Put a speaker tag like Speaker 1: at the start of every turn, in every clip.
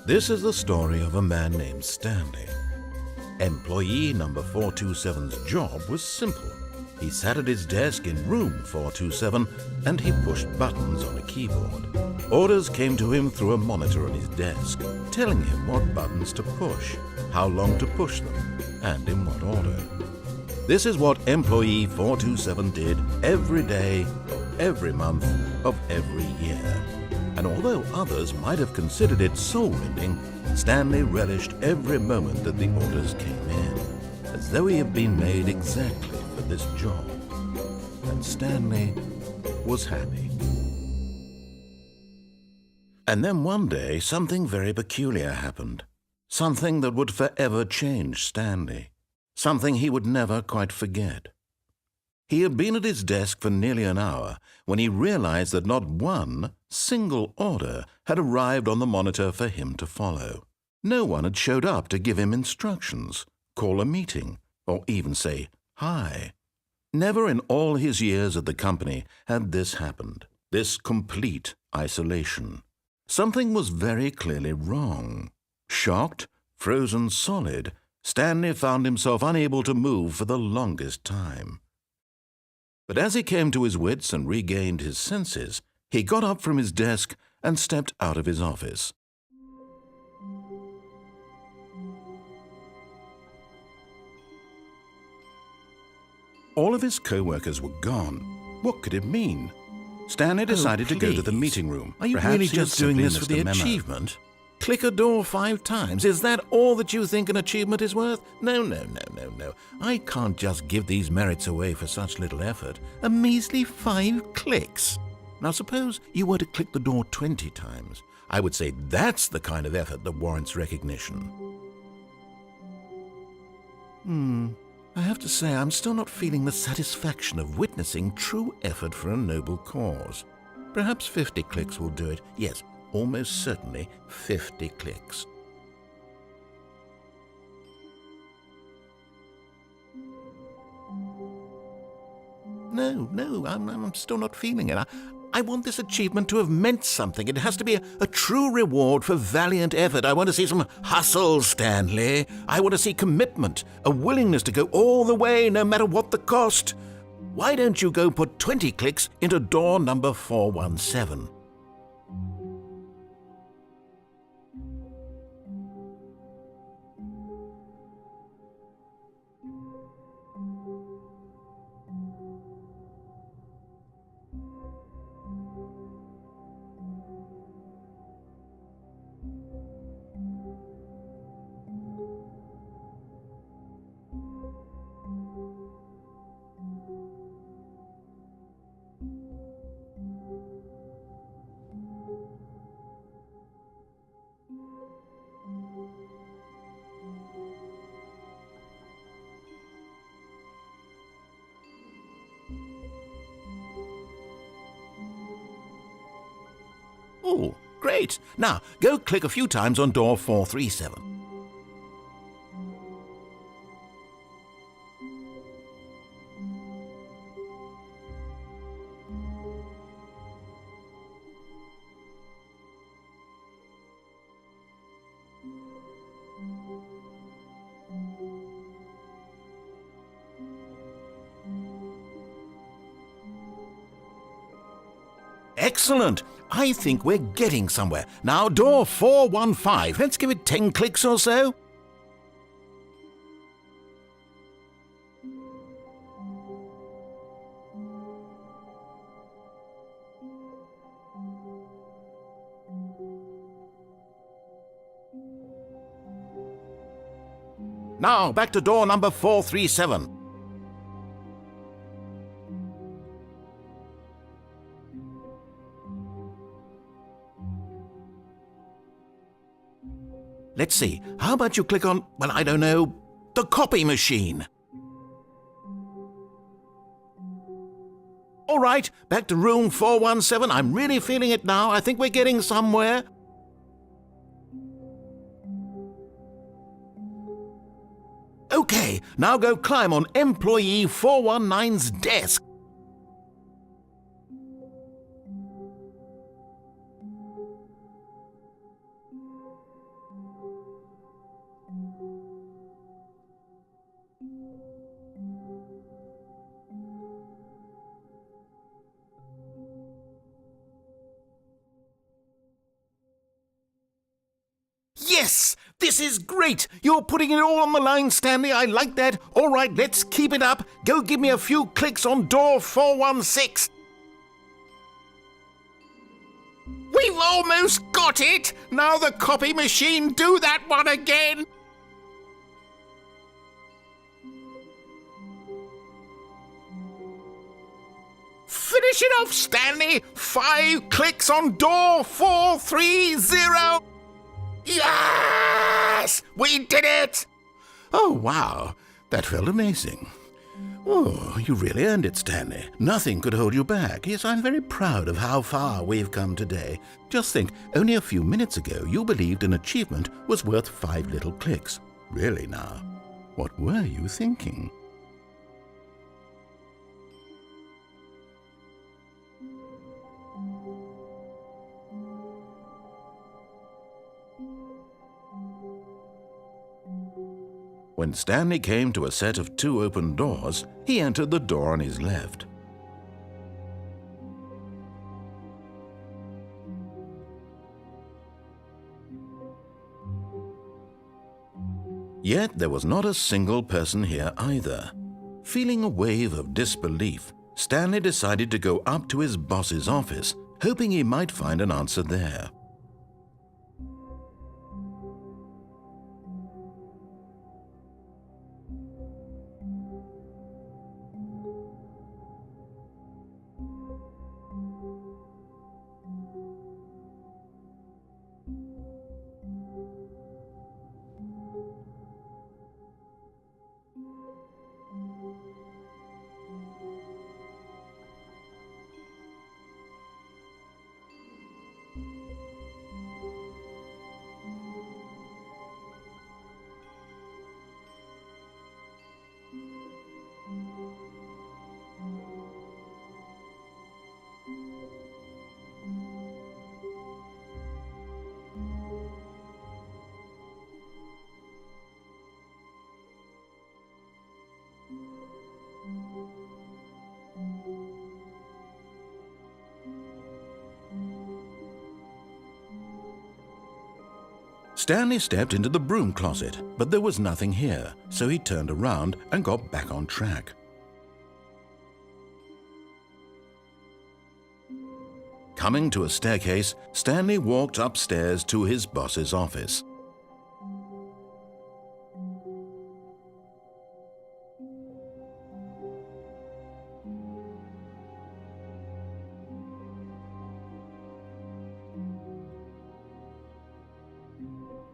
Speaker 1: This is the story of a man named Stanley. Employee number 427's job was simple. He sat at his desk in room 427 and he pushed buttons on a keyboard. Orders came to him through a monitor on his desk, telling him what buttons to push, how long to push them, and in what order. This is what employee 427 did every day, of every month, of every year. And although others might have considered it soul-rending, Stanley relished every moment that the orders came in, as though he had been made exactly for this job. And Stanley was happy. And then one day, something very peculiar happened. Something that would forever change Stanley. Something he would never quite forget. He had been at his desk for nearly an hour when he realized that not one single order had arrived on the monitor for him to follow. No one had showed up to give him instructions, call a meeting, or even say hi. Never in all his years at the company had this happened, this complete isolation. Something was very clearly wrong. Shocked, frozen solid, Stanley found himself unable to move for the longest time. But as he came to his wits and regained his senses, he got up from his desk and stepped out of his office. All of his co-workers were gone. What could it mean? Stanley decided to go to the meeting room.
Speaker 2: Are you
Speaker 1: Perhaps
Speaker 2: really
Speaker 1: he had
Speaker 2: just doing
Speaker 1: simply
Speaker 2: this for
Speaker 1: missed
Speaker 2: the
Speaker 1: a memo.
Speaker 2: achievement? Click a door 5 times. Is that all that you think an achievement is worth? No. I can't just give these merits away for such little effort. A measly 5 clicks. Now suppose you were to click the door 20 times. I would say that's the kind of effort that warrants recognition. I have to say I'm still not feeling the satisfaction of witnessing true effort for a noble cause. Perhaps 50 clicks will do it. Yes, almost certainly 50 clicks. No, I'm still not feeling it. I want this achievement to have meant something. It has to be a true reward for valiant effort. I want to see some hustle, Stanley. I want to see commitment, a willingness to go all the way, no matter what the cost. Why don't you go put 20 clicks into door number 417? Oh, great. Now, go click a few times on door 437. Excellent. I think we're getting somewhere. Now, door 415. Let's give it 10 clicks or so. Now, back to door number 437. Let's see, how about you click on, well, I don't know, the copy machine? All right, back to room 417. I'm really feeling it now. I think we're getting somewhere. Okay, now go climb on employee 419's desk. Yes! This is great! You're putting it all on the line, Stanley. I like that. All right, let's keep it up. Go give me a few clicks on door 416. We've almost got it! Now the copy machine, do that one again! Finish it off, Stanley! 5 clicks on door 430! Yes! We did it!
Speaker 1: Oh, wow. That felt amazing. Oh, you really earned it, Stanley. Nothing could hold you back. Yes, I'm very proud of how far we've come today. Just think, only a few minutes ago you believed an achievement was worth 5 little clicks. Really now, what were you thinking? When Stanley came to a set of 2 open doors, he entered the door on his left. Yet there was not a single person here either. Feeling a wave of disbelief, Stanley decided to go up to his boss's office, hoping he might find an answer there. Stanley stepped into the broom closet, but there was nothing here, so he turned around and got back on track. Coming to a staircase, Stanley walked upstairs to his boss's office.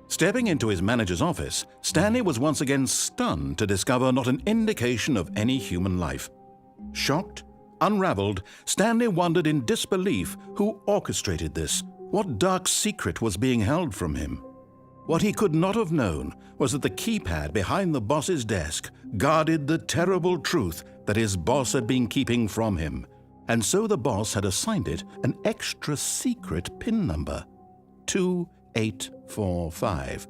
Speaker 1: Stepping into his manager's office, Stanley was once again stunned to discover not an indication of any human life. Shocked, unraveled, Stanley wondered in disbelief who orchestrated this, what dark secret was being held from him. What he could not have known was that the keypad behind the boss's desk guarded the terrible truth that his boss had been keeping from him, and so the boss had assigned it an extra secret PIN number, 2845.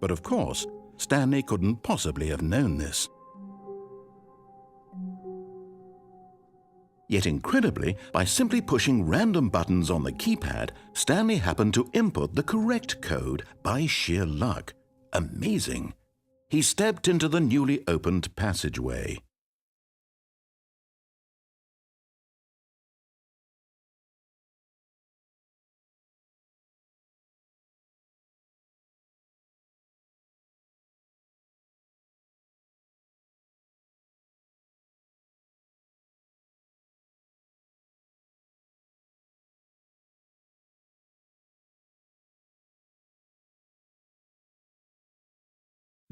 Speaker 1: But of course, Stanley couldn't possibly have known this. Yet incredibly, by simply pushing random buttons on the keypad, Stanley happened to input the correct code by sheer luck. Amazing! He stepped into the newly opened passageway.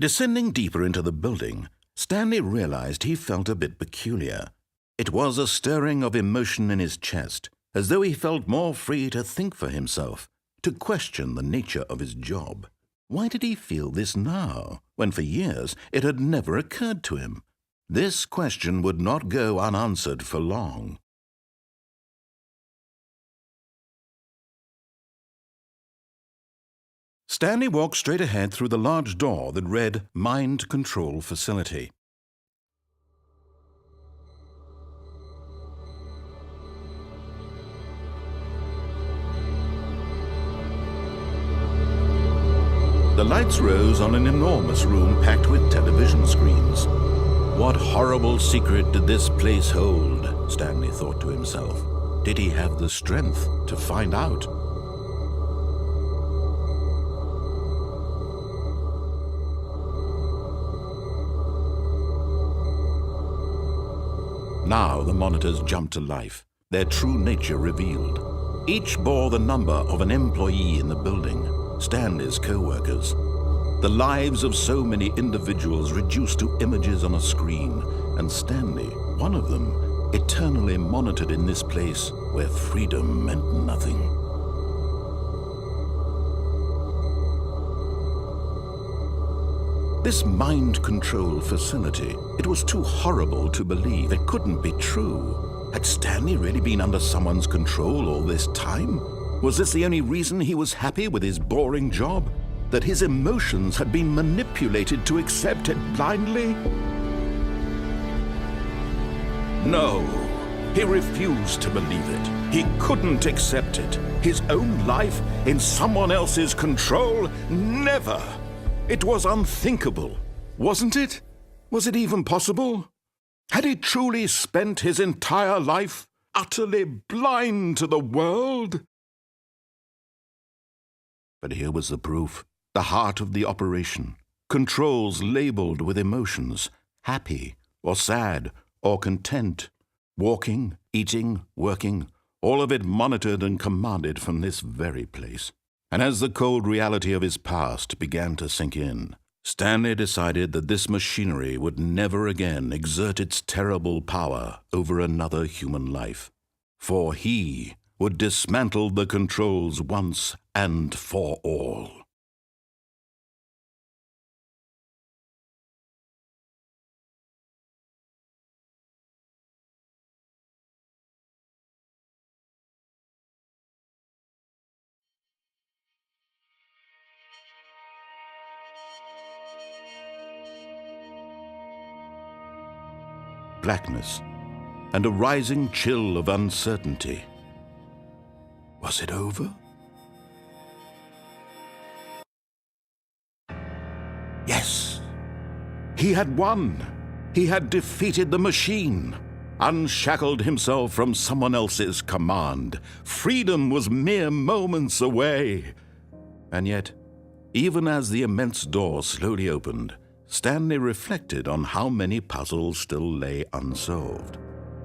Speaker 1: Descending deeper into the building, Stanley realized he felt a bit peculiar. It was a stirring of emotion in his chest, as though he felt more free to think for himself, to question the nature of his job. Why did he feel this now, when for years it had never occurred to him? This question would not go unanswered for long. Stanley walked straight ahead through the large door that read Mind Control Facility. The lights rose on an enormous room packed with television screens. What horrible secret did this place hold? Stanley thought to himself. Did he have the strength to find out? Now the monitors jumped to life, their true nature revealed. Each bore the number of an employee in the building, Stanley's co-workers. The lives of so many individuals reduced to images on a screen, and Stanley, one of them, eternally monitored in this place where freedom meant nothing. This mind control facility, it was too horrible to believe. It couldn't be true. Had Stanley really been under someone's control all this time? Was this the only reason he was happy with his boring job? That his emotions had been manipulated to accept it blindly? No, he refused to believe it. He couldn't accept it. His own life in someone else's control? Never! It was unthinkable, wasn't it? Was it even possible? Had he truly spent his entire life utterly blind to the world? But here was the proof, the heart of the operation. Controls labeled with emotions, happy or sad or content. Walking, eating, working, all of it monitored and commanded from this very place. And as the cold reality of his past began to sink in, Stanley decided that this machinery would never again exert its terrible power over another human life. For he would dismantle the controls once and for all. Blackness, and a rising chill of uncertainty. Was it over? Yes, he had won. He had defeated the machine, unshackled himself from someone else's command. Freedom was mere moments away. And yet, even as the immense door slowly opened, Stanley reflected on how many puzzles still lay unsolved.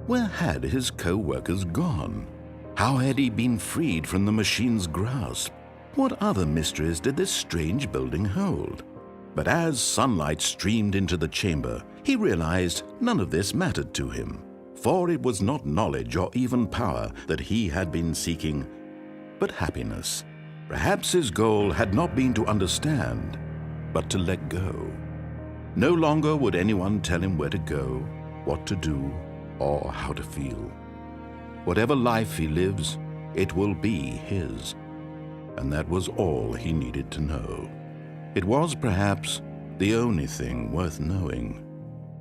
Speaker 1: Where had his co-workers gone? How had he been freed from the machine's grasp? What other mysteries did this strange building hold? But as sunlight streamed into the chamber, he realized none of this mattered to him, for it was not knowledge or even power that he had been seeking, but happiness. Perhaps his goal had not been to understand, but to let go. No longer would anyone tell him where to go, what to do, or how to feel. Whatever life he lives, it will be his. And that was all he needed to know. It was perhaps the only thing worth knowing.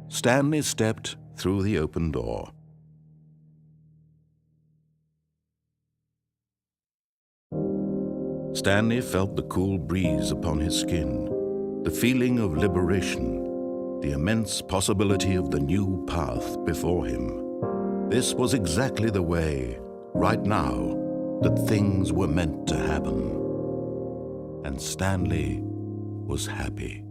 Speaker 1: Stanley stepped through the open door. Stanley felt the cool breeze upon his skin, the feeling of liberation, the immense possibility of the new path before him. This was exactly the way, right now, that things were meant to happen. And Stanley was happy.